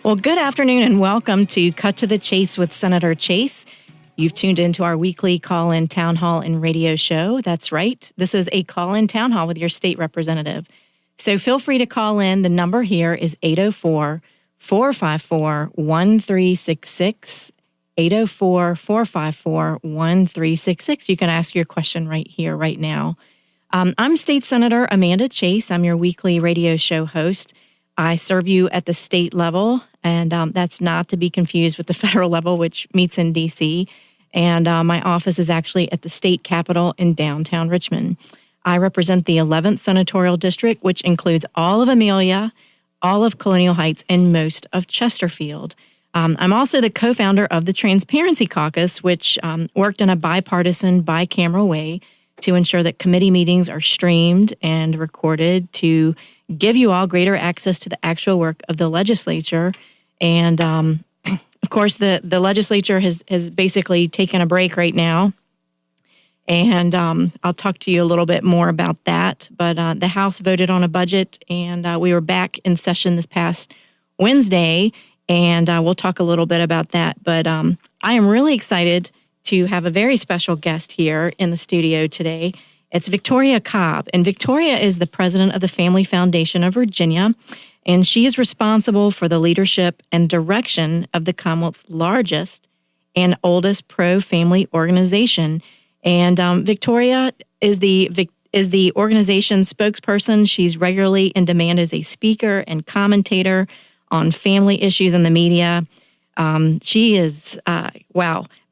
Well, good afternoon and welcome to Cut to the Chase with Senator Chase. You've tuned into our weekly call-in town hall and radio show. That's right. This is a call-in town hall with your state representative. So feel free to call in. The number here is 804-454-1366, 804-454-1366. You can ask your question right here, right now. I'm State Senator Amanda Chase. I'm your weekly radio show host. I serve you at the state level, and that's not to be confused with the federal level, which meets in D.C., and my office is actually at the state capitol in downtown Richmond. I represent the 11th Senatorial District, which includes all of Amelia, all of Colonial Heights, and most of Chesterfield. I'm also the co-founder of the Transparency Caucus, which worked in a bipartisan, bicameral way to ensure that committee meetings are streamed and recorded to give you all greater access to the actual work of the legislature. And, of course, the legislature has basically taken a break right now. And I'll talk to you a little bit more about that. But the House voted on a budget, and we were back in session this past Wednesday, and we'll talk a little bit about that. But I am really excited to have a very special guest here in the studio today. It's Victoria Cobb, and Victoria is the president of the Family Foundation of Virginia, and she is responsible for the leadership and direction of the Commonwealth's largest and oldest pro-family organization. And Victoria is the organization's spokesperson. She's regularly in demand as a speaker and commentator on family issues in the media. She is,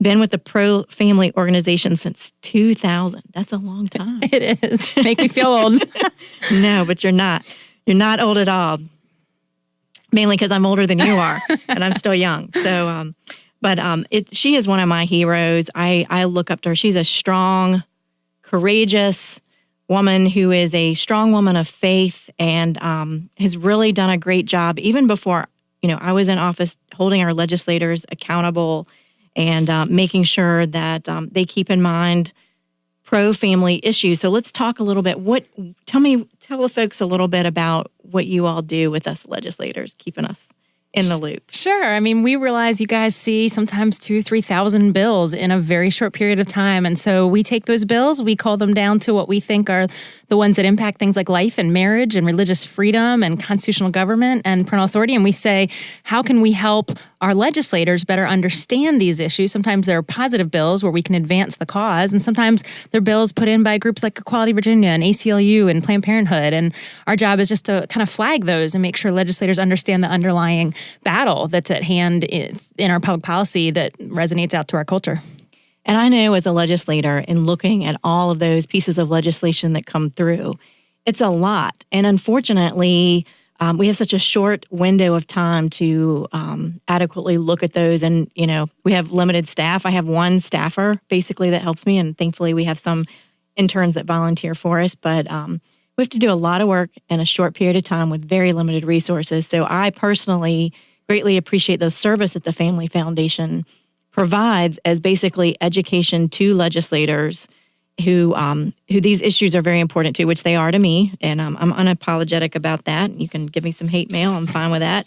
been with the pro-family organization since 2000. That's a long time. It is. Make me feel old. No, but you're not. You're not old at all. Mainly because I'm older than you are, and I'm still young. So, she is one of my heroes. I look up to her. She's a strong, courageous woman who is a strong woman of faith and has really done a great job, even before I was in office, holding our legislators accountable and making sure that they keep in mind pro-family issues. So let's talk a little bit. Tell the folks a little bit about what you all do with us legislators, keeping us in the loop. Sure. I mean, we realize you guys see sometimes 2,000-3,000 bills in a very short period of time. And so we take those bills, we call them down to what we think are the ones that impact things like life and marriage and religious freedom and constitutional government and parental authority. And we say, how can we help our legislators better understand these issues? Sometimes there are positive bills where we can advance the cause. And sometimes they're bills put in by groups like Equality Virginia and ACLU and Planned Parenthood. And our job is just to kind of flag those and make sure legislators understand the underlying battle that's at hand in our public policy that resonates out to our culture. And I know as a legislator, in looking at all of those pieces of legislation that come through, it's a lot. And unfortunately, we have such a short window of time to adequately look at those. And, we have limited staff. I have one staffer, basically, that helps me. And thankfully, we have some interns that volunteer for us. But we have to do a lot of work in a short period of time with very limited resources. So I personally greatly appreciate the service that the Family Foundation provides as basically education to legislators who these issues are very important to, which they are to me, and I'm unapologetic about that. You can give me some hate mail; I'm fine with that.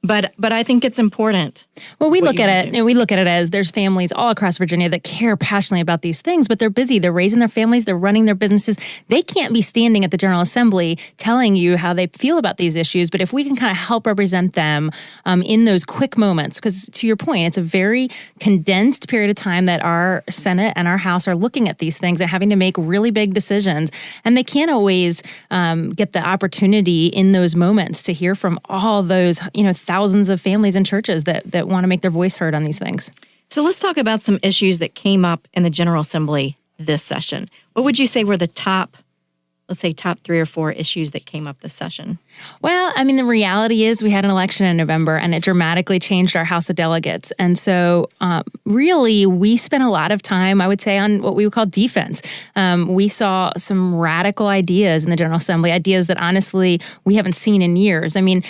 But I think it's important. Well, we look at it, and we look at it as there's families all across Virginia that care passionately about these things, but they're busy. They're raising their families. They're running their businesses. They can't be standing at the General Assembly telling you how they feel about these issues. But if we can kind of help represent them in those quick moments, because to your point, it's a very condensed period of time that our Senate and our House are looking at these things and having to make really big decisions. And they can't always get the opportunity in those moments to hear from all those, thousands of families and churches that want to make their voice heard on these things. So let's talk about some issues that came up in the General Assembly this session. What would you say were the top 3 or 4 issues that came up this session? Well, I mean, the reality is we had an election in November and it dramatically changed our House of Delegates. And so really, we spent a lot of time, I would say, on what we would call defense. We saw some radical ideas in the General Assembly, ideas that honestly we haven't seen in years. I mean,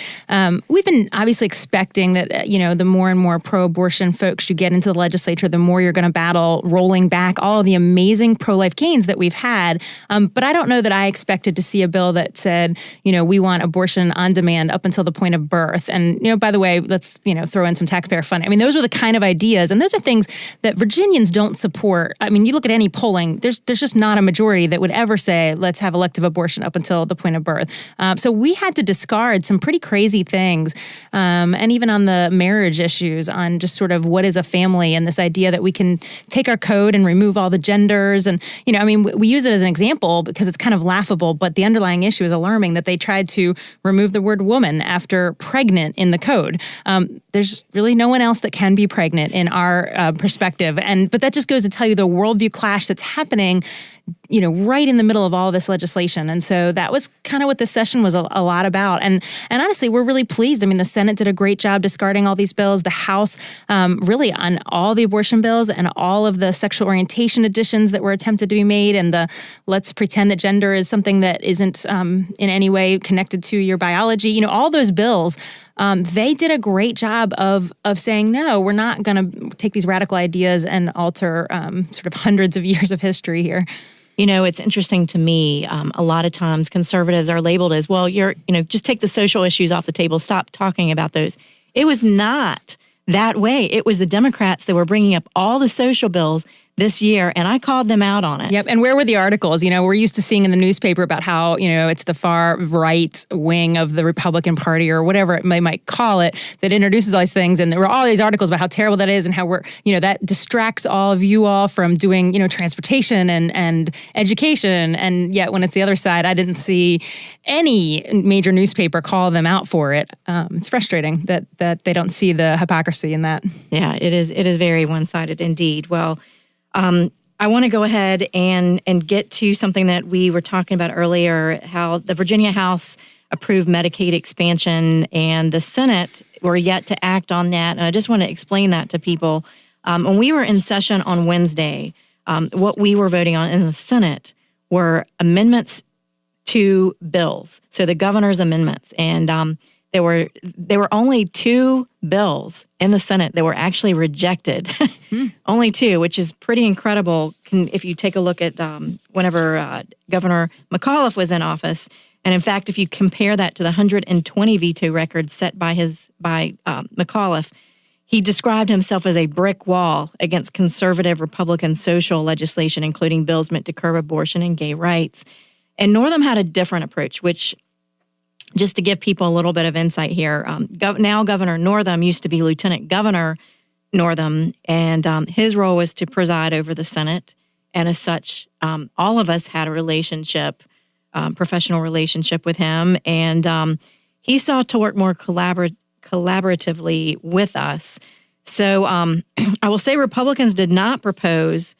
we've been obviously expecting that, the more and more pro-abortion folks you get into the legislature, the more you're going to battle rolling back all of the amazing pro-life gains that we've had. But I don't know that I I expected to see a bill that said, we want abortion on demand up until the point of birth. And, by the way, let's, throw in some taxpayer funding. I mean, those were the kind of ideas. And those are things that Virginians don't support. I mean, you look at any polling, there's just not a majority that would ever say, let's have elective abortion up until the point of birth. So we had to discard some pretty crazy things. And even on the marriage issues, on just sort of what is a family and this idea that we can take our code and remove all the genders. And, we use it as an example because it's kind of laughable, but the underlying issue is alarming that they tried to remove the word woman after pregnant in the code. There's really no one else that can be pregnant in our perspective. But that just goes to tell you the worldview clash that's happening right in the middle of all this legislation. And so that was kind of what this session was a lot about. And honestly, we're really pleased. I mean, the Senate did a great job discarding all these bills. The House, really on all the abortion bills and all of the sexual orientation additions that were attempted to be made, and the let's pretend that gender is something that isn't in any way connected to your biology. All those bills, they did a great job of saying, no, we're not going to take these radical ideas and alter sort of hundreds of years of history here. It's interesting to me. A lot of times conservatives are labeled as, well, just take the social issues off the table. Stop talking about those. It was not that way. It was the Democrats that were bringing up all the social bills this year, and I called them out on it. Yep, and where were the articles? We're used to seeing in the newspaper about how, it's the far right wing of the Republican Party or whatever they might call it that introduces all these things, and there were all these articles about how terrible that is and how we're, that distracts all of you all from doing, transportation and education, and yet when it's the other side, I didn't see any major newspaper call them out for it. It's frustrating that they don't see the hypocrisy in that. Yeah, it is very one-sided indeed. Well, I want to go ahead and get to something that we were talking about earlier, how the Virginia House approved Medicaid expansion and the Senate were yet to act on that. And I just want to explain that to people. When we were in session on Wednesday, what we were voting on in the Senate were amendments to bills, so the governor's amendments. And there were only 2 bills in the Senate that were actually rejected. Only 2, which is pretty incredible if you take a look at whenever Governor McAuliffe was in office. And in fact, if you compare that to the 120 veto record set by McAuliffe, he described himself as a brick wall against conservative Republican social legislation, including bills meant to curb abortion and gay rights. And Northam had a different approach, which, just to give people a little bit of insight here, now Governor Northam used to be Lieutenant Governor Northam, and his role was to preside over the Senate. And as such, all of us had a relationship, professional relationship with him, and he sought to work more collaboratively with us. So I will say Republicans did not propose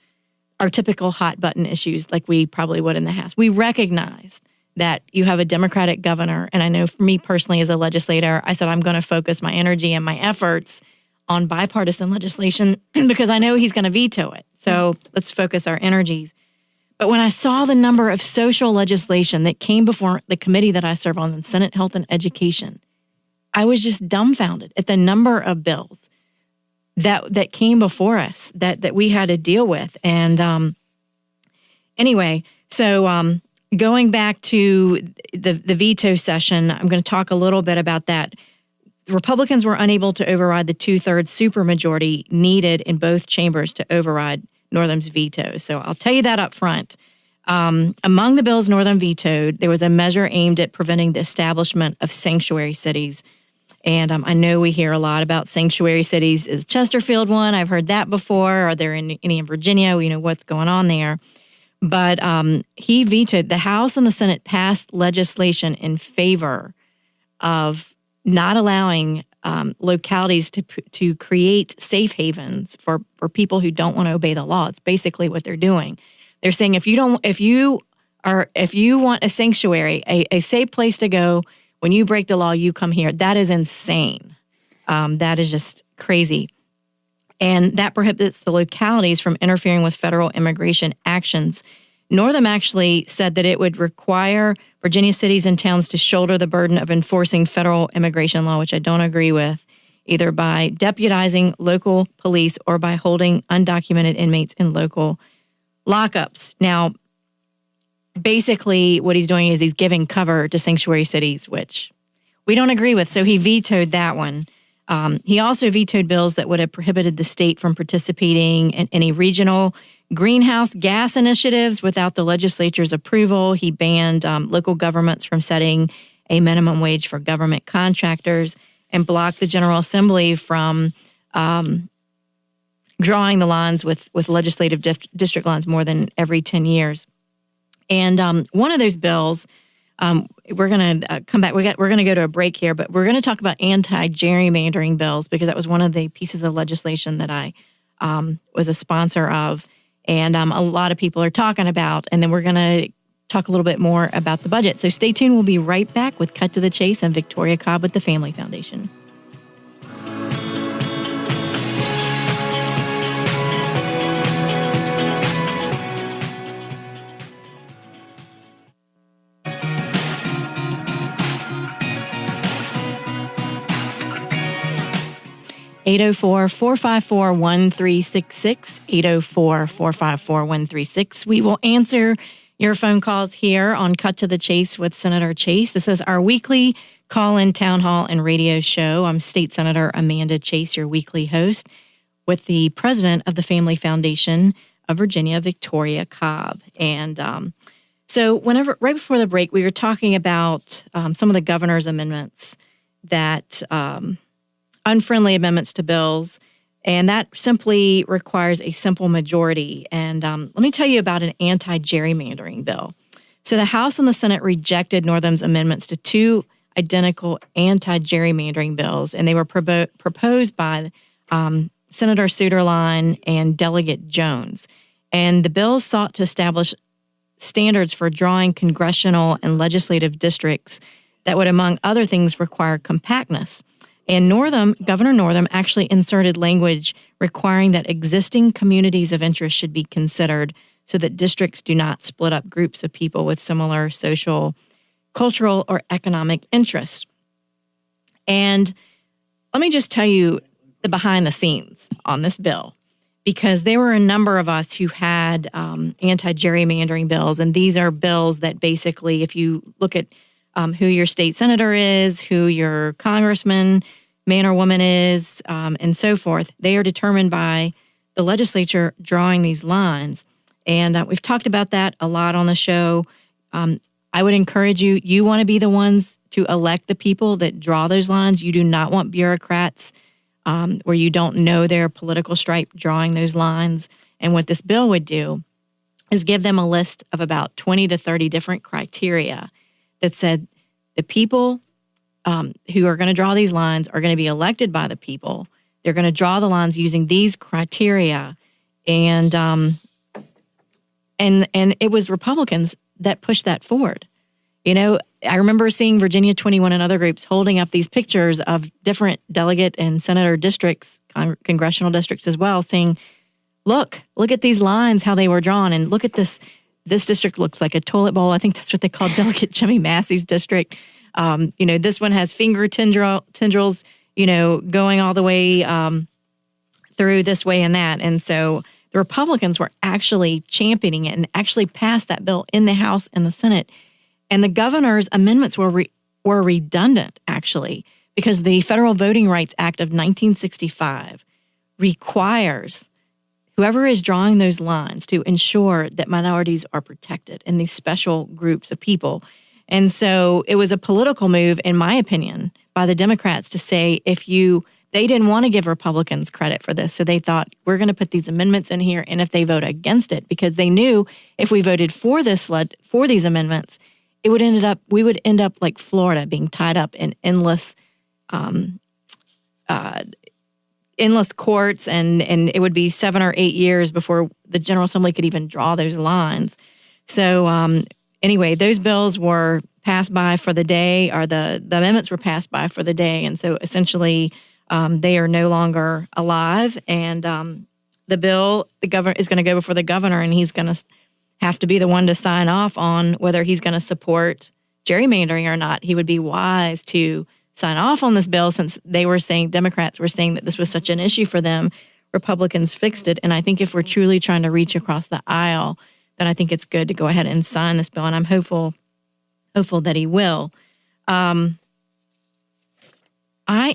our typical hot button issues like we probably would in the House. We recognized that you have a Democratic governor. And I know for me personally as a legislator, I said I'm going to focus my energy and my efforts on bipartisan legislation because I know he's going to veto it. So let's focus our energies. But when I saw the number of social legislation that came before the committee that I serve on, the Senate Health and Education, I was just dumbfounded at the number of bills that came before us that we had to deal with. And anyway, so going back to the veto session, I'm going to talk a little bit about that. Republicans were unable to override the 2/3 supermajority needed in both chambers to override Northam's veto. So I'll tell you that up front. Among the bills Northam vetoed, there was a measure aimed at preventing the establishment of sanctuary cities. And I know we hear a lot about sanctuary cities. Is Chesterfield one? I've heard that before. Are there any in Virginia? We know what's going on there. But he vetoed, the House and the Senate passed legislation in favor of not allowing localities to create safe havens for people who don't want to obey the law. It's basically what they're doing. They're saying if you want a sanctuary, a safe place to go, when you break the law, you come here. That is insane. That is just crazy. And that prohibits the localities from interfering with federal immigration actions. Northam actually said that it would require Virginia cities and towns to shoulder the burden of enforcing federal immigration law, which I don't agree with, either by deputizing local police or by holding undocumented inmates in local lockups. Now, basically what he's doing is he's giving cover to sanctuary cities, which we don't agree with. So he vetoed that one. He also vetoed bills that would have prohibited the state from participating in any regional greenhouse gas initiatives without the legislature's approval. He banned local governments from setting a minimum wage for government contractors and blocked the General Assembly from drawing the lines with legislative district lines more than every 10 years. And one of those bills, we're going to come back. We're going to go to a break here, but we're going to talk about anti-gerrymandering bills because that was one of the pieces of legislation that I was a sponsor of, and a lot of people are talking about. And then we're going to talk a little bit more about the budget. So stay tuned. We'll be right back with Cut to the Chase and Victoria Cobb with the Family Foundation. 804-454-1366, 804-454-1366. We will answer your phone calls here on Cut to the Chase with Senator Chase. This is our weekly call-in town hall and radio show. I'm State Senator Amanda Chase, your weekly host, with the president of the Family Foundation of Virginia, Victoria Cobb. And so right before the break, we were talking about some of the governor's amendments that unfriendly amendments to bills, and that simply requires a simple majority. And let me tell you about an anti-gerrymandering bill. So the House and the Senate rejected Northam's amendments to two identical anti-gerrymandering bills, and they were proposed by Senator Suderline and Delegate Jones. And the bills sought to establish standards for drawing congressional and legislative districts that would, among other things, require compactness. And Governor Northam actually inserted language requiring that existing communities of interest should be considered so that districts do not split up groups of people with similar social, cultural, or economic interests. And let me just tell you the behind the scenes on this bill, because there were a number of us who had anti-gerrymandering bills, and these are bills that basically, if you look at who your state senator is, who your congressman, man or woman is, and so forth. They are determined by the legislature drawing these lines. And we've talked about that a lot on the show. I would encourage you want to be the ones to elect the people that draw those lines. You do not want bureaucrats where you don't know their political stripe drawing those lines. And what this bill would do is give them a list of about 20 to 30 different criteria that said the people who are going to draw these lines are going to be elected by the people. They're going to draw the lines using these criteria, and it was Republicans that pushed that forward. You know, I remember seeing Virginia 21 and other groups holding up these pictures of different delegate and senator districts, congressional districts as well, saying, "Look at these lines, how they were drawn, and look at this." This district looks like a toilet bowl. I think that's what they call Delegate Jimmy Massey's district. This one has finger tendrils, going all the way through this way and that. And so the Republicans were actually championing it and actually passed that bill in the House and the Senate. And the governor's amendments were redundant, actually, because the Federal Voting Rights Act of 1965 requires whoever is drawing those lines to ensure that minorities are protected in these special groups of people. And so it was a political move, in my opinion, by the Democrats to say they didn't want to give Republicans credit for this. So they thought, we're going to put these amendments in here, and if they vote against it, because they knew if we voted for these amendments, we would end up like Florida, being tied up in endless courts, and it would be 7 or 8 years before the General Assembly could even draw those lines. So anyway, those bills were passed by for the day, or the amendments were passed by for the day, and so essentially they are no longer alive. And the bill, the governor is going to go before the governor, and he's going to have to be the one to sign off on whether he's going to support gerrymandering or not. He would be wise to sign off on this bill, since Democrats were saying that this was such an issue for them. Republicans fixed it. And I think if we're truly trying to reach across the aisle, then I think it's good to go ahead and sign this bill, and I'm hopeful that he will. I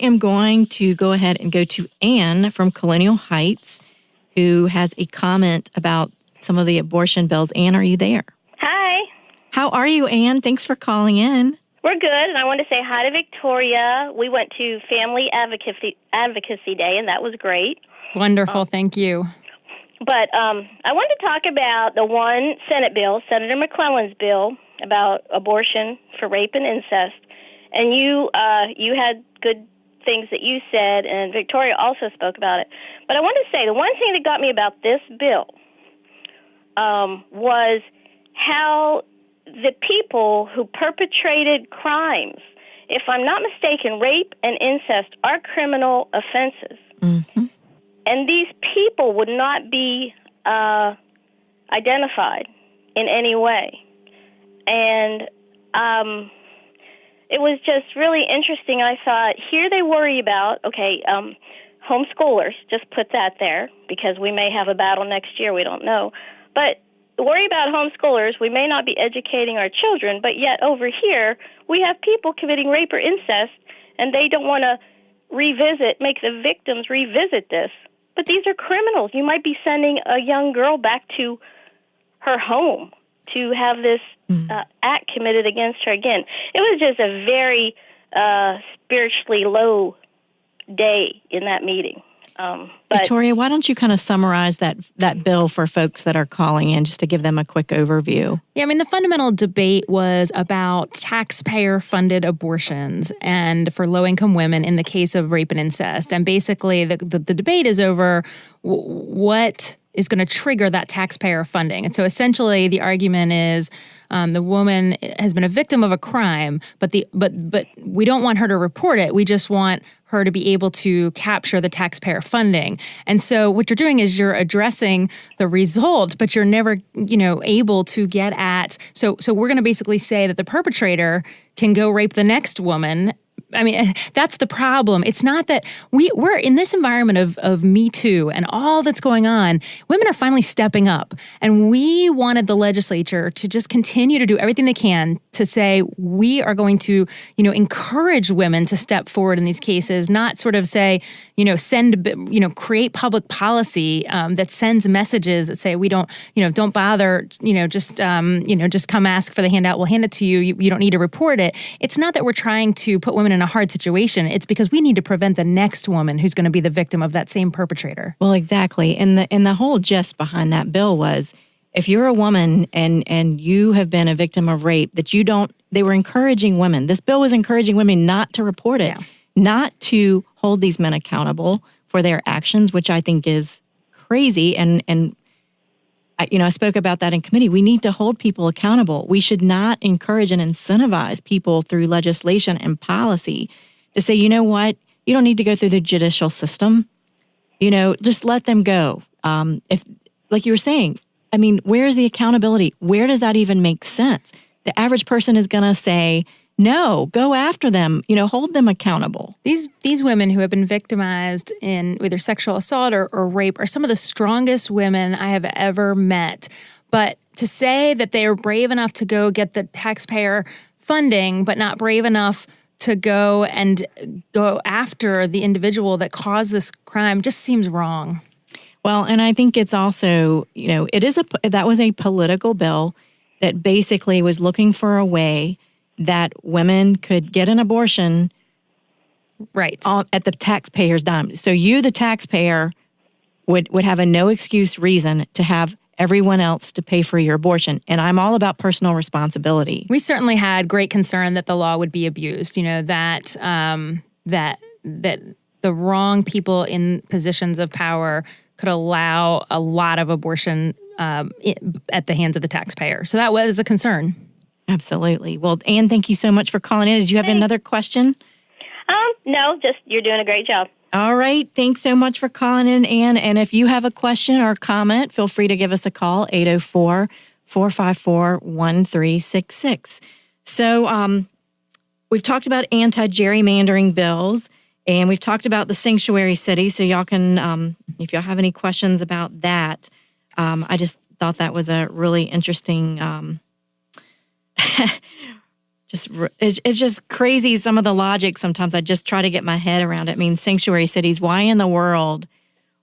am going to go ahead and go to Ann from Colonial Heights, who has a comment about some of the abortion bills. Ann, are you there? Hi. How are you, Ann? Thanks for calling in. We're good, and I want to say hi to Victoria. We went to Family Advocacy Day, and that was great. Wonderful, thank you. But I wanted to talk about the one Senate bill, Senator McClellan's bill, about abortion for rape and incest. And you had good things that you said, and Victoria also spoke about it. But I want to say the one thing that got me about this bill was how the people who perpetrated crimes, if I'm not mistaken, rape and incest are criminal offenses. Mm-hmm. And these people would not be identified in any way. And it was just really interesting. I thought, here they worry about, homeschoolers, just put that there, because we may have a battle next year, we don't know. But worry about homeschoolers, we may not be educating our children, but yet over here, we have people committing rape or incest, and they don't want to make the victims revisit this. But these are criminals. You might be sending a young girl back to her home to have this act committed against her again. It was just a very spiritually low day in that meeting. Victoria, why don't you kind of summarize that bill for folks that are calling in, just to give them a quick overview? Yeah, I mean, the fundamental debate was about taxpayer-funded abortions and for low-income women in the case of rape and incest. And basically, the debate is over what is going to trigger that taxpayer funding. And so essentially the argument is the woman has been a victim of a crime, but we don't want her to report it. We just want her to be able to capture the taxpayer funding. And so what you're doing is you're addressing the result, but you're never, able to get at. So we're going to basically say that the perpetrator can go rape the next woman. I mean, that's the problem. It's not that we're in this environment of Me Too and all that's going on. Women are finally stepping up. And we wanted the legislature to just continue to do everything they can to say we are going to, encourage women to step forward in these cases, not sort of say, create public policy that sends messages that say we don't bother, just come ask for the handout. We'll hand it to you. You don't need to report it. It's not that we're trying to put women in a hard situation. It's because we need to prevent the next woman who's going to be the victim of that same perpetrator. Well, exactly. And the whole gist behind that bill was, if you're a woman and you have been a victim of rape, they were encouraging women. This bill was encouraging women not to report it, not to hold these men accountable for their actions, which I think is crazy. And I spoke about that in committee. We need to hold people accountable. We should not encourage and incentivize people through legislation and policy to say, you know what, you don't need to go through the judicial system. Just let them go. If, like you were saying, I mean, where's the accountability? Where does that even make sense? The average person is going to say, no, go after them, hold them accountable. These women who have been victimized in either sexual assault or rape are some of the strongest women I have ever met. But to say that they are brave enough to go get the taxpayer funding, but not brave enough to go after the individual that caused this crime just seems wrong. Well, and I think it's also, that was a political bill that basically was looking for a way that women could get an abortion right at the taxpayer's dime. So you, the taxpayer, would have a no excuse reason to have everyone else to pay for your abortion. And I'm all about personal responsibility. We certainly had great concern that the law would be abused, that the wrong people in positions of power could allow a lot of abortion at the hands of the taxpayer. So that was a concern. Absolutely. Well, Ann, thank you so much for calling in. Did you have another question? No, just you're doing a great job. All right. Thanks so much for calling in, Ann. And if you have a question or comment, feel free to give us a call, 804-454-1366. So we've talked about anti-gerrymandering bills, and we've talked about the sanctuary city. So y'all can, if y'all have any questions about that, I just thought that was a really interesting. It's just crazy. Some of the logic. Sometimes I just try to get my head around it. I mean, sanctuary cities. Why in the world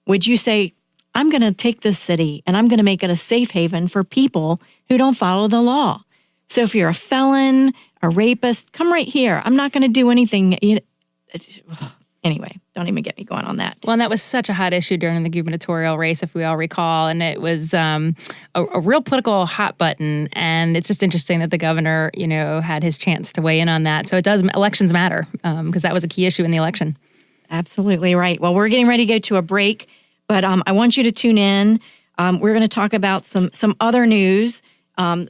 would you say, I'm going to take this city and I'm going to make it a safe haven for people who don't follow the law? So if you're a felon, a rapist, come right here. I'm not going to do anything. Anyway, don't even get me going on that. Well, and that was such a hot issue during the gubernatorial race, if we all recall, and it was a real political hot button. And it's just interesting that the governor, had his chance to weigh in on that. So it does. Elections matter because that was a key issue in the election. Absolutely right. Well, we're getting ready to go to a break, but I want you to tune in. We're going to talk about some other news,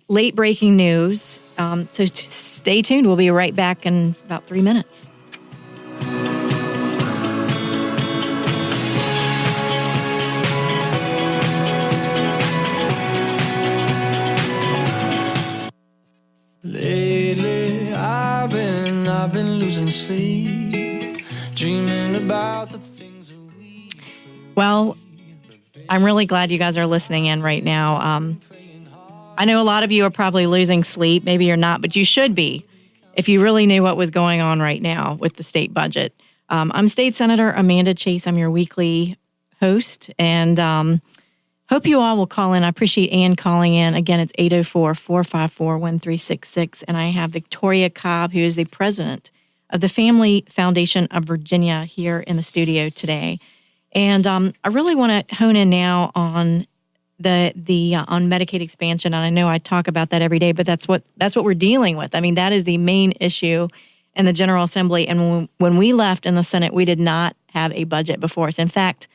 late breaking news. So stay tuned. We'll be right back in about 3 minutes. Lately, I've been losing sleep, dreaming about the things that we. Well, I'm really glad you guys are listening in right now. I know a lot of you are probably losing sleep. Maybe you're not, but you should be if you really knew what was going on right now with the state budget. I'm State Senator Amanda Chase. I'm your weekly host, and hope you all will call in. I appreciate Ann calling in. Again, it's 804-454-1366. And I have Victoria Cobb, who is the president of the Family Foundation of Virginia, here in the studio today. And I really want to hone in now on on Medicaid expansion. And I know I talk about that every day, but that's what we're dealing with. I mean, that is the main issue in the General Assembly. And when we left in the Senate, we did not have a budget before us. In fact,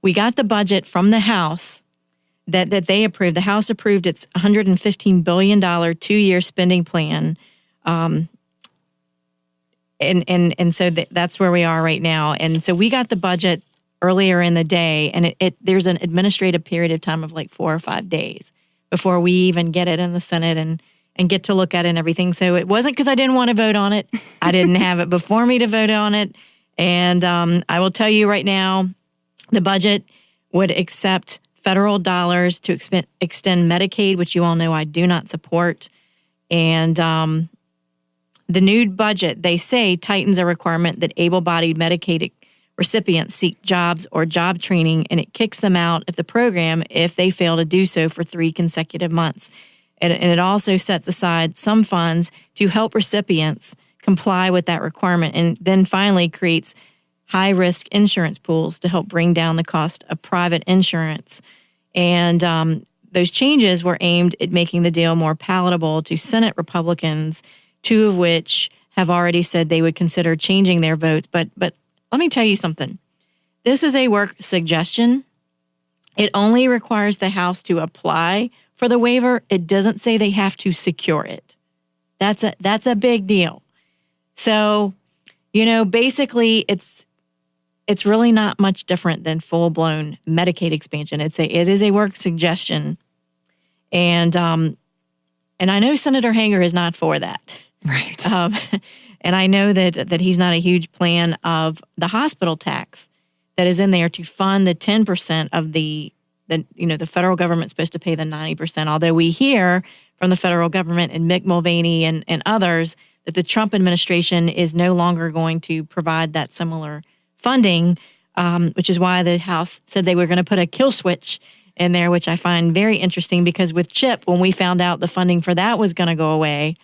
we got the budget from the House that they approved. The House approved its $115 billion 2-year spending plan. And so that's where we are right now. And so we got the budget earlier in the day, and there's an administrative period of time of like 4 or 5 days before we even get it in the Senate and get to look at it and everything. So it wasn't because I didn't want to vote on it. I didn't have it before me to vote on it. And I will tell you right now, the budget would accept federal dollars to extend Medicaid, which you all know I do not support. And the new budget, they say, tightens a requirement that able-bodied Medicaid recipients seek jobs or job training, and it kicks them out of the program if they fail to do so for 3 consecutive months. And it also sets aside some funds to help recipients comply with that requirement, and then finally creates high-risk insurance pools to help bring down the cost of private insurance. And those changes were aimed at making the deal more palatable to Senate Republicans, 2 of which have already said they would consider changing their votes. But let me tell you something. This is a work suggestion. It only requires the House to apply for the waiver. It doesn't say they have to secure it. That's a big deal. So, basically it's really not much different than full-blown Medicaid expansion. It is a work suggestion, and I know Senator Hanger is not for that, right? And I know that he's not a huge fan of the hospital tax that is in there to fund the 10% of the federal government's supposed to pay the 90%. Although we hear from the federal government and Mick Mulvaney and others that the Trump administration is no longer going to provide that similar funding, which is why the House said they were going to put a kill switch in there, which I find very interesting because with CHIP, when we found out the funding for that was going to go away,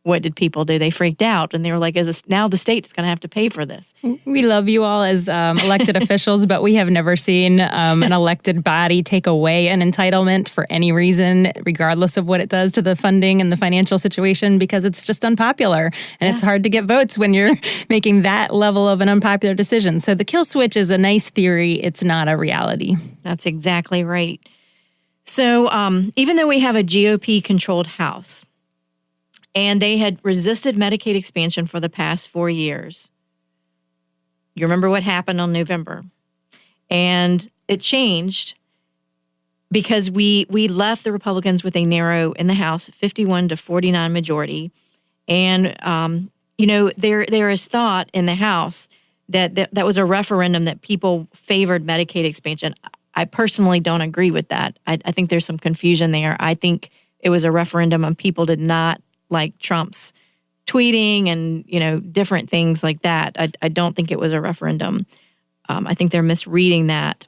what did people do? They freaked out and they were like, now the state is going to have to pay for this. We love you all as elected officials, but we have never seen an elected body take away an entitlement for any reason, regardless of what it does to the funding and the financial situation, because it's just unpopular. And It's hard to get votes when you're making that level of an unpopular decision. So the kill switch is a nice theory. It's not a reality. That's exactly right. So even though we have a GOP-controlled House, and they had resisted Medicaid expansion for the past 4 years. You remember what happened on November. And it changed because we left the Republicans with a narrow, in the House, 51-49 majority. And, there is thought in the House that was a referendum that people favored Medicaid expansion. I personally don't agree with that. I think there's some confusion there. I think it was a referendum and people did not like Trump's tweeting and, different things like that. I don't think it was a referendum. I think they're misreading that.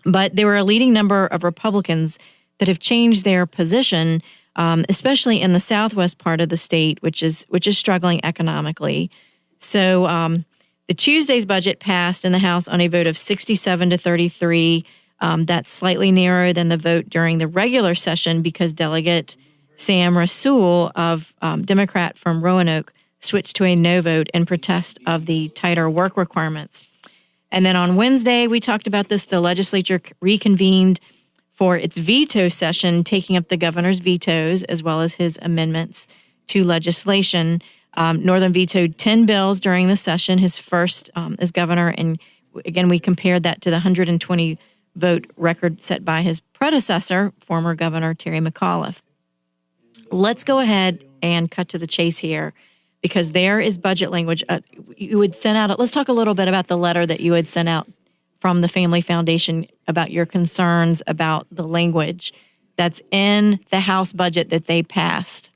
But there were a leading number of Republicans that have changed their position, especially in the southwest part of the state, which is struggling economically. So the Tuesday's budget passed in the House on a vote of 67 to 33. That's slightly narrower than the vote during the regular session because Delegate Sam Rasool of Democrat from Roanoke switched to a no vote in protest of the tighter work requirements. And then on Wednesday, we talked about this, the legislature reconvened for its veto session, taking up the governor's vetoes as well as his amendments to legislation. Northam vetoed 10 bills during the session, his first as governor. And again, we compared that to the 120 vote record set by his predecessor, former Governor Terry McAuliffe. Let's go ahead and cut to the chase here, because there is budget language you would send out. Let's talk a little bit about the letter that you had sent out from the Family Foundation about your concerns about the language that's in the House budget that they passed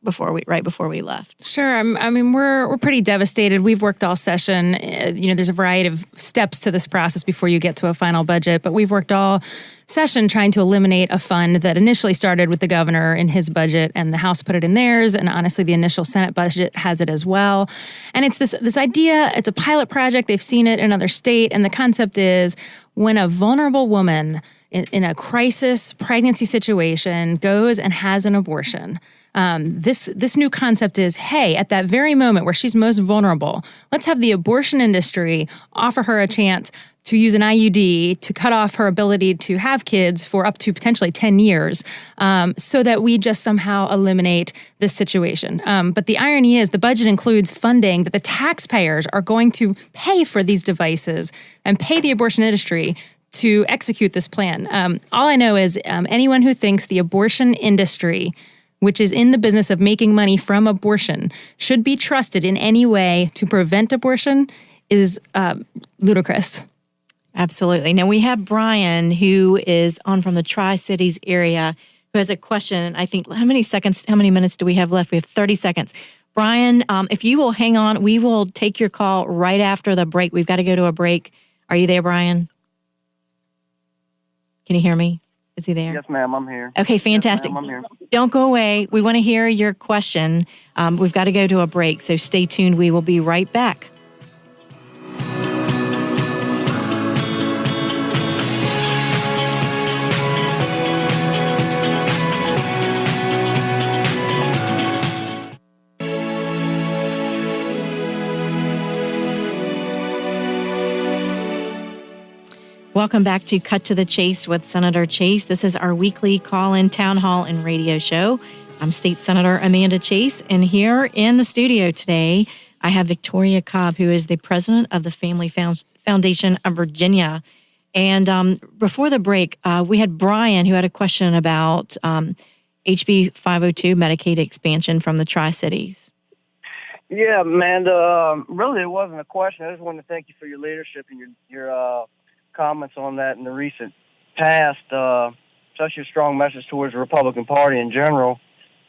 right before we left. Sure. I mean, we're pretty devastated. We've worked all session. There's a variety of steps to this process before you get to a final budget, but we've worked all session trying to eliminate a fund that initially started with the governor in his budget, and the House put it in theirs, and honestly, the initial Senate budget has it as well. And it's this idea, it's a pilot project, they've seen it in another state, and the concept is when a vulnerable woman in a crisis pregnancy situation goes and has an abortion, this new concept is, hey, at that very moment where she's most vulnerable, let's have the abortion industry offer her a chance to use an IUD to cut off her ability to have kids for up to potentially 10 years, so that we just somehow eliminate this situation. But the irony is the budget includes funding that the taxpayers are going to pay for these devices and pay the abortion industry to execute this plan. All I know is anyone who thinks the abortion industry, which is in the business of making money from abortion, should be trusted in any way to prevent abortion is ludicrous. Absolutely. Now we have Brian, who is on from the Tri-Cities area, who has a question. I think, how many minutes do we have left? We have 30 seconds. Brian, if you will hang on, we will take your call right after the break. We've got to go to a break. Are you there, Brian? Can you hear me? Is he there? Yes, ma'am, I'm here. Okay, fantastic. Yes, ma'am, I'm here. Don't go away. We want to hear your question. We've got to go to a break, so stay tuned. We will be right back. Welcome back to Cut to the Chase with Senator Chase. This is our weekly call-in town hall and radio show. I'm State Senator Amanda Chase, and here in the studio today, I have Victoria Cobb, who is the president of the Family Foundation of Virginia. And before the break, we had Brian, who had a question about HB 502 Medicaid expansion from the Tri-Cities. Yeah, Amanda, really it wasn't a question. I just wanted to thank you for your leadership and your comments on that in the recent past, such a strong message towards the Republican Party in general.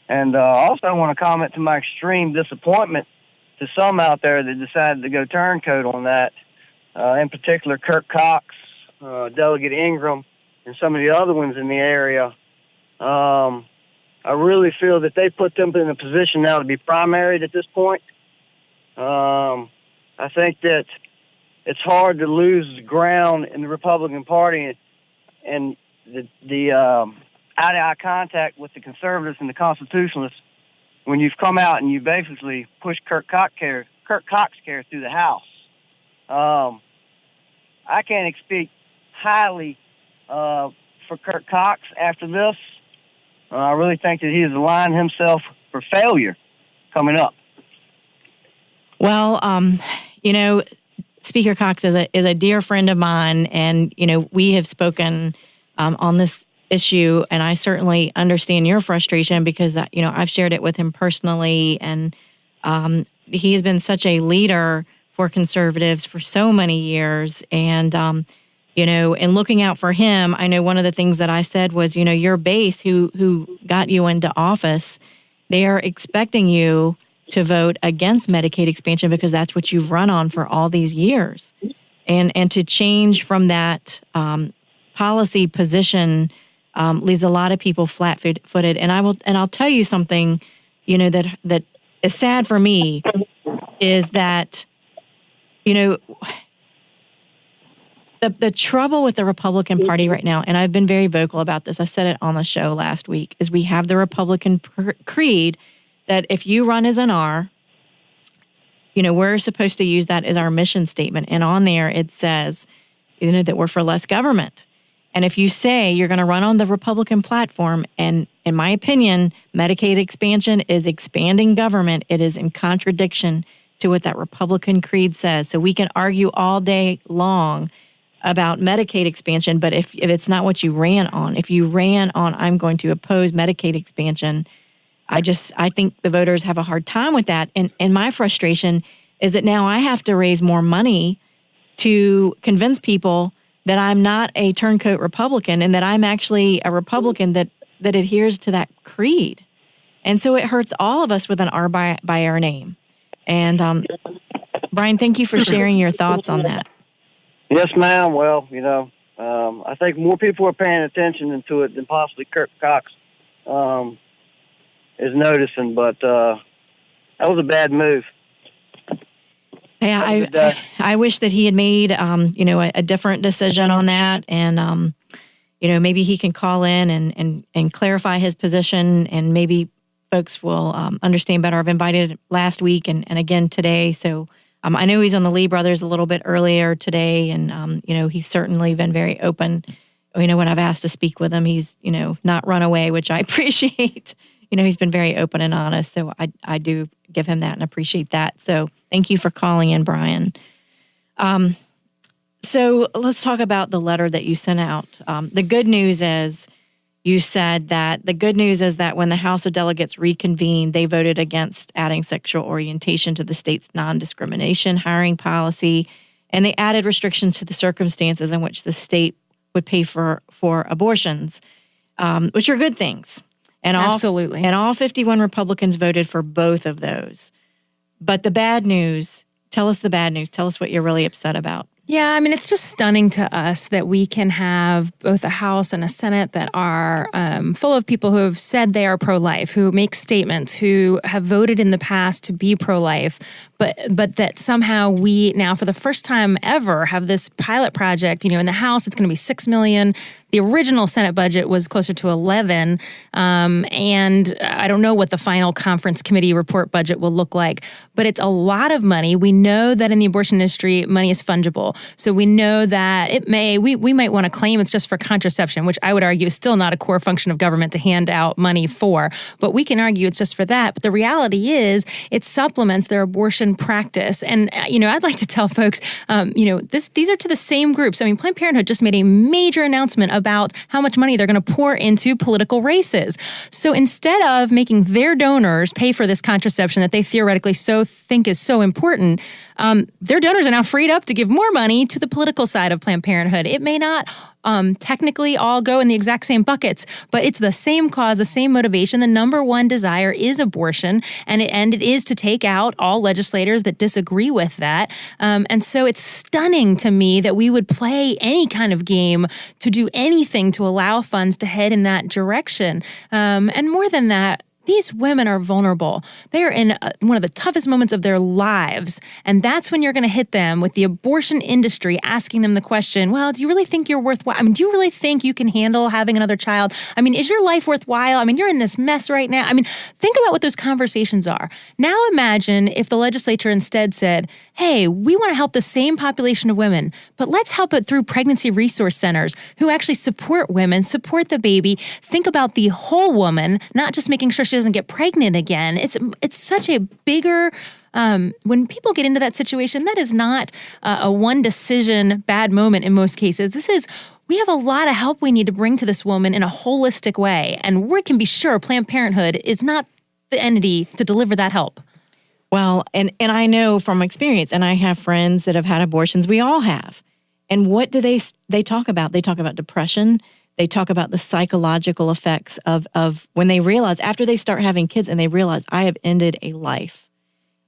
And also I want to comment to my extreme disappointment to some out there that decided to go turncoat on that, in particular Kirk Cox, Delegate Ingram, and some of the other ones in the area. I really feel that they put them in a position now to be primaried at this point. I think that it's hard to lose ground in the Republican Party and the eye-to-eye contact with the conservatives and the constitutionalists when you've come out and you basically push Kirk Cox care through the House. I can't speak highly for Kirk Cox after this. I really think that he has aligned himself for failure coming up. Well, Speaker Cox is a dear friend of mine, and we have spoken on this issue, and I certainly understand your frustration because I've shared it with him personally, and he has been such a leader for conservatives for so many years, and and looking out for him. I know one of the things that I said was, your base who got you into office, they are expecting you to vote against Medicaid expansion because that's what you've run on for all these years. And to change from that policy position leaves a lot of people flat-footed. And I'll tell you something, that is sad for me is that, the trouble with the Republican Party right now, and I've been very vocal about this, I said it on the show last week, is we have the Republican creed that if you run as an R, we're supposed to use that as our mission statement. And on there it says, that we're for less government. And if you say you're going to run on the Republican platform, and in my opinion, Medicaid expansion is expanding government, it is in contradiction to what that Republican creed says. So we can argue all day long about Medicaid expansion, but if it's not what you ran on, if you ran on, I'm going to oppose Medicaid expansion, I think the voters have a hard time with that. And my frustration is that now I have to raise more money to convince people that I'm not a turncoat Republican and that I'm actually a Republican that adheres to that creed. And so it hurts all of us with an R by our name. And Brian, thank you for sharing your thoughts on that. Yes, ma'am. Well, I think more people are paying attention to it than possibly Kirk Cox is noticing, but that was a bad move. Yeah, I wish that he had made, a different decision on that, and maybe he can call in and clarify his position, and maybe folks will understand better. I've invited last week and again today, so I know he's on the Lee Brothers a little bit earlier today, and he's certainly been very open. When I've asked to speak with him, he's not run away, which I appreciate. He's been very open and honest, so I do give him that and appreciate that. So thank you for calling in, Brian. So let's talk about the letter that you sent out. The good news is you said that when the House of Delegates reconvened, they voted against adding sexual orientation to the state's non-discrimination hiring policy, and they added restrictions to the circumstances in which the state would pay for abortions, which are good things. And absolutely. All 51 Republicans voted for both of those. But the bad news, tell us the bad news. Tell us what you're really upset about. Yeah, it's just stunning to us that we can have both a House and a Senate that are full of people who have said they are pro-life, who make statements, who have voted in the past to be pro-life, but that somehow we now, for the first time ever, have this pilot project. In the House, it's going to be $6 million. The original Senate budget was closer to 11, and I don't know what the final conference committee report budget will look like, but it's a lot of money. We know that in the abortion industry, money is fungible. So we know that we might want to claim it's just for contraception, which I would argue is still not a core function of government to hand out money for, but we can argue it's just for that. But the reality is it supplements their abortion practice. And, I'd like to tell folks, these are to the same groups. Planned Parenthood just made a major announcement about how much money they're going to pour into political races. So instead of making their donors pay for this contraception that they theoretically think is so important, their donors are now freed up to give more money to the political side of Planned Parenthood. It may not technically all go in the exact same buckets, but it's the same cause, the same motivation. The number one desire is abortion, and it is to take out all legislators that disagree with that. And so it's stunning to me that we would play any kind of game to do anything to allow funds to head in that direction. And more than that, these women are vulnerable. They are in one of the toughest moments of their lives. And that's when you're going to hit them with the abortion industry asking them the question, well, do you really think you're worthwhile? Do you really think you can handle having another child? Is your life worthwhile? You're in this mess right now. Think about what those conversations are. Now imagine if the legislature instead said, hey, we want to help the same population of women, but let's help it through pregnancy resource centers who actually support women, support the baby. Think about the whole woman, not just making sure she doesn't get pregnant again. It's such a bigger, when people get into that situation, that is not a one decision bad moment in most cases. We have a lot of help we need to bring to this woman in a holistic way. And we can be sure Planned Parenthood is not the entity to deliver that help. Well, and I know from experience, and I have friends that have had abortions. We all have. And what do they talk about? They talk about depression. They talk about the psychological effects of when they realize, after they start having kids and they realize, I have ended a life.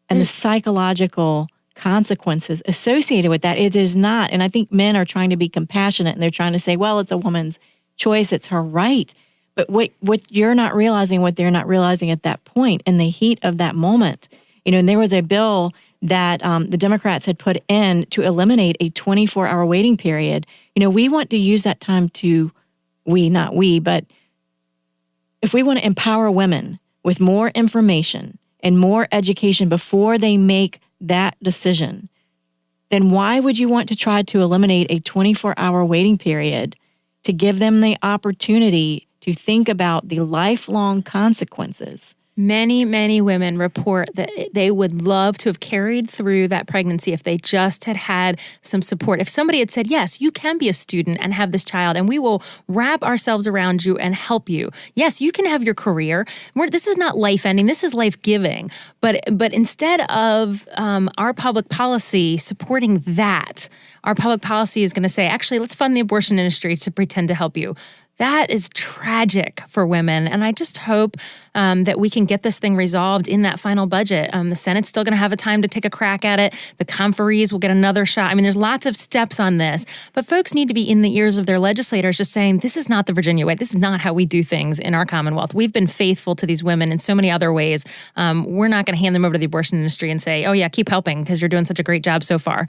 And the psychological consequences associated with that. It is not. And I think men are trying to be compassionate and they're trying to say, well, it's a woman's choice. It's her right. But what you're not realizing, what they're not realizing at that point, in the heat of that moment, and there was a bill that the Democrats had put in to eliminate a 24-hour waiting period. We want to use that time to, but if we want to empower women with more information and more education before they make that decision, then why would you want to try to eliminate a 24-hour waiting period to give them the opportunity to think about the lifelong consequences? Many, many women report that they would love to have carried through that pregnancy if they just had some support. If somebody had said, yes, you can be a student and have this child, and we will wrap ourselves around you and help you. Yes, you can have your career. This is not life-ending. This is life-giving. But instead of our public policy supporting that, our public policy is going to say, actually, let's fund the abortion industry to pretend to help you. That is tragic for women. And I just hope that we can get this thing resolved in that final budget. The Senate's still going to have a time to take a crack at it. The conferees will get another shot. I mean, there's lots of steps on this. But folks need to be in the ears of their legislators just saying, this is not the Virginia way. This is not how we do things in our Commonwealth. We've been faithful to these women in so many other ways. We're not going to hand them over to the abortion industry and say, oh, yeah, keep helping because you're doing such a great job so far.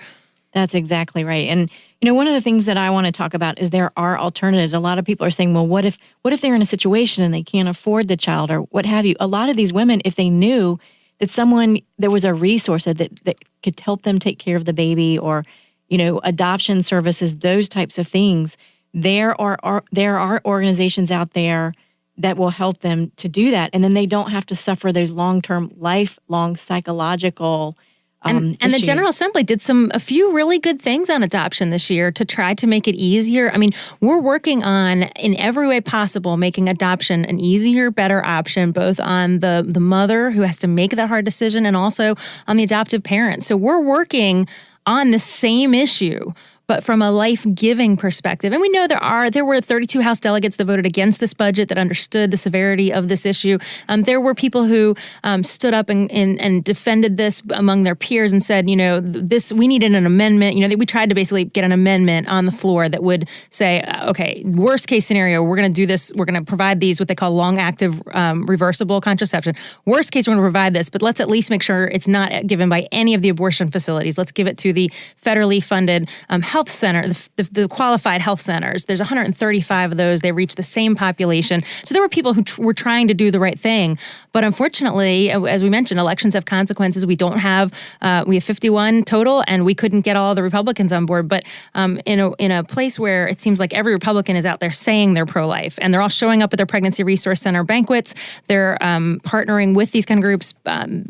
That's exactly right. And, one of the things that I want to talk about is there are alternatives. A lot of people are saying, well, what if they're in a situation and they can't afford the child or what have you? A lot of these women, if they knew that there was a resource that could help them take care of the baby or, adoption services, those types of things, there are organizations out there that will help them to do that. And then they don't have to suffer those long-term, lifelong psychological And the General Assembly did a few really good things on adoption this year to try to make it easier. I mean, we're working on, in every way possible, making adoption an easier, better option, both on the mother who has to make that hard decision and also on the adoptive parent. So we're working on the same issue, but from a life-giving perspective. And we know there were 32 House delegates that voted against this budget that understood the severity of this issue. There were people who stood up and defended this among their peers and said, we needed an amendment. We tried to basically get an amendment on the floor that would say, okay, worst case scenario, we're going to do this. We're going to provide these, what they call long-active reversible contraception. Worst case, we're going to provide this, but let's at least make sure it's not given by any of the abortion facilities. Let's give it to the federally funded health center, the qualified health centers. There's 135 of those. They reach the same population. So there were people who were trying to do the right thing. But unfortunately, as we mentioned, elections have consequences. We have 51 total, and we couldn't get all the Republicans on board. But in a place where it seems like every Republican is out there saying they're pro-life, and they're all showing up at their Pregnancy Resource Center banquets, they're partnering with these kind of groups.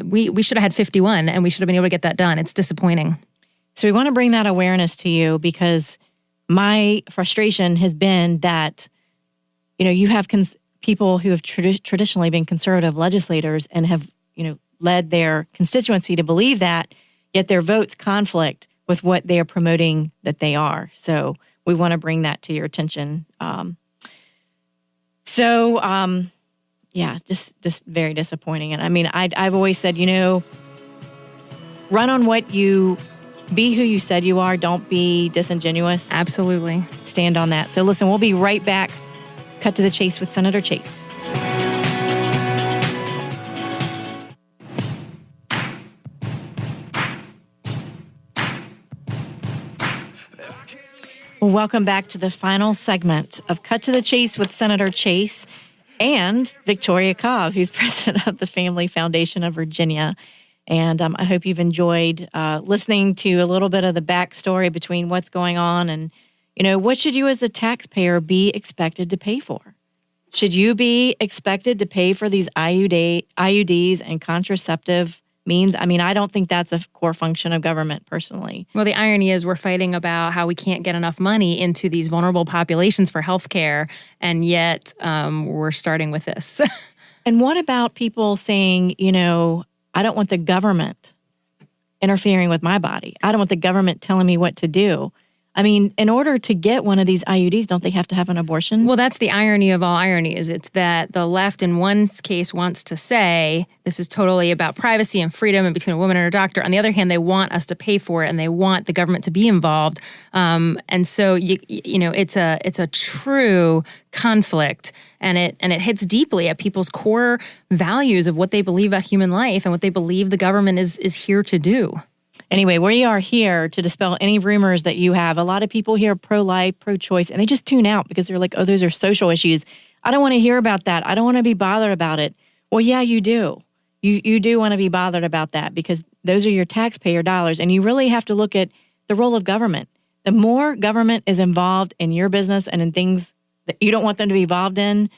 We should have had 51, and we should have been able to get that done. It's disappointing. So we want to bring that awareness to you because my frustration has been that, you have people who have traditionally been conservative legislators and have, led their constituency to believe that, yet their votes conflict with what they are promoting that they are. So we want to bring that to your attention. Just very disappointing. And I mean, I've always said, run on what be who you said you are. Don't be disingenuous. Absolutely. Stand on that. So listen, we'll be right back. Cut to the chase with Senator Chase. Well, welcome back to the final segment of Cut to the Chase with Senator Chase and Victoria Cobb, who's president of the Family Foundation of Virginia. And I hope you've enjoyed listening to a little bit of the backstory between what's going on and, what should you as a taxpayer be expected to pay for? Should you be expected to pay for these IUDs and contraceptive means? I mean, I don't think that's a core function of government personally. Well, the irony is we're fighting about how we can't get enough money into these vulnerable populations for healthcare, and yet we're starting with this. And what about people saying, I don't want the government interfering with my body. I don't want the government telling me what to do. I mean, in order to get one of these IUDs, don't they have to have an abortion? Well, that's the irony of all ironies. It's that the left in one case wants to say this is totally about privacy and freedom and between a woman and her doctor. On the other hand, they want us to pay for it and they want the government to be involved. And so it's a true conflict, and it hits deeply at people's core values of what they believe about human life and what they believe the government is here to do. Anyway, we are here to dispel any rumors that you have. A lot of people here pro-life, pro-choice, and they just tune out because they're like, oh, those are social issues. I don't want to hear about that. I don't want to be bothered about it. Well, yeah, you do. You do want to be bothered about that because those are your taxpayer dollars, and you really have to look at the role of government. The more government is involved in your business and in things that you don't want them to be involved in,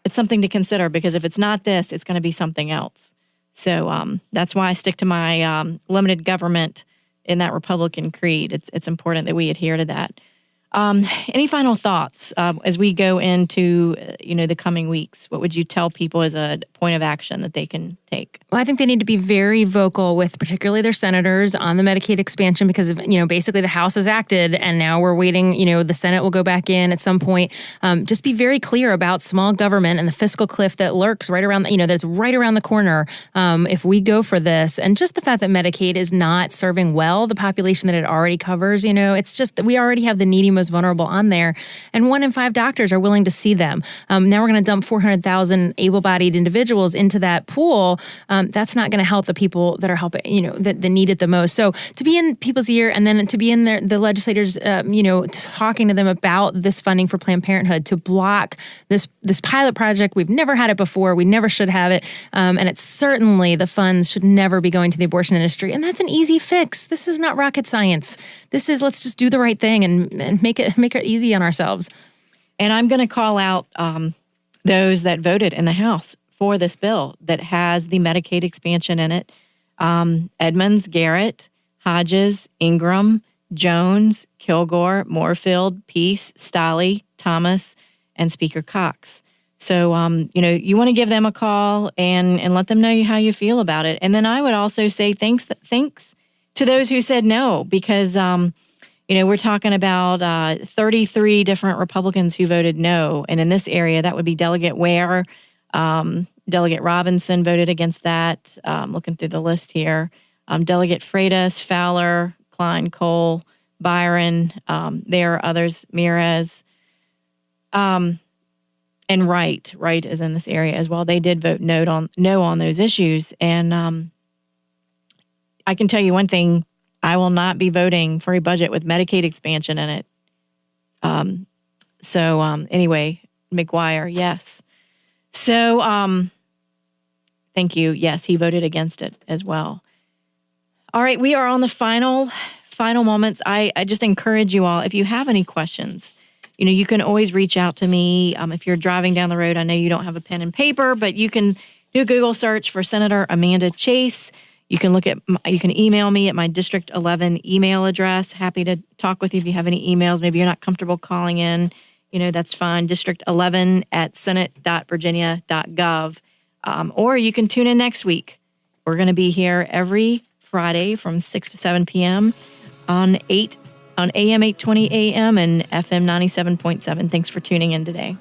it's something to consider, because if it's not this, it's going to be something else. So that's why I stick to my limited government in that Republican creed. It's important that we adhere to that. Any final thoughts as we go into the coming weeks? What would you tell people as a point of action that they can take? Well, I think they need to be very vocal with particularly their senators on the Medicaid expansion because of, basically the House has acted and now we're waiting, the Senate will go back in at some point. Just be very clear about small government and the fiscal cliff that lurks right around, that's right around the corner if we go for this. And just the fact that Medicaid is not serving well the population that it already covers, it's just that we already have the needy, most vulnerable on there. And 1 in 5 doctors are willing to see them. Now we're going to dump 400,000 able-bodied individuals into that pool. That's not going to help the people that are helping, that need it the most. So to be in people's ear and then to be in the legislators, talking to them about this funding for Planned Parenthood, to block this pilot project. We've never had it before. We never should have it. And it's certainly the funds should never be going to the abortion industry. And that's an easy fix. This is not rocket science. This is, let's just do the right thing and make it easy on ourselves. And I'm going to call out those that voted in the House for this bill that has the Medicaid expansion in it. Edmonds, Garrett, Hodges, Ingram, Jones, Kilgore, Moorfield, Peace, Stolley, Thomas, and Speaker Cox. So, you want to give them a call and let them know how you feel about it. And then I would also say thanks to those who said no, because, we're talking about 33 different Republicans who voted no. And in this area, that would be Delegate Ware. Delegate Robinson voted against that. Looking through the list here. Delegate Freitas, Fowler, Klein, Cole, Byron. There are others, Mirez. And Wright is in this area as well. They did vote no on those issues. And I can tell you one thing, I will not be voting for a budget with Medicaid expansion in it. Anyway, McGuire, yes. So thank you. Yes, he voted against it as well. All right, we are on the final moments. I just encourage you all, if you have any questions, you can always reach out to me. If you're driving down the road, I know you don't have a pen and paper, but you can do a Google search for Senator Amanda Chase. You can you can email me at my District 11 email address. Happy to talk with you if you have any emails. Maybe you're not comfortable calling in. That's fine. District 11 at senate.virginia.gov. Or you can tune in next week. We're going to be here every Friday from 6 to 7 p.m. on AM 820 AM and FM 97.7. Thanks for tuning in today.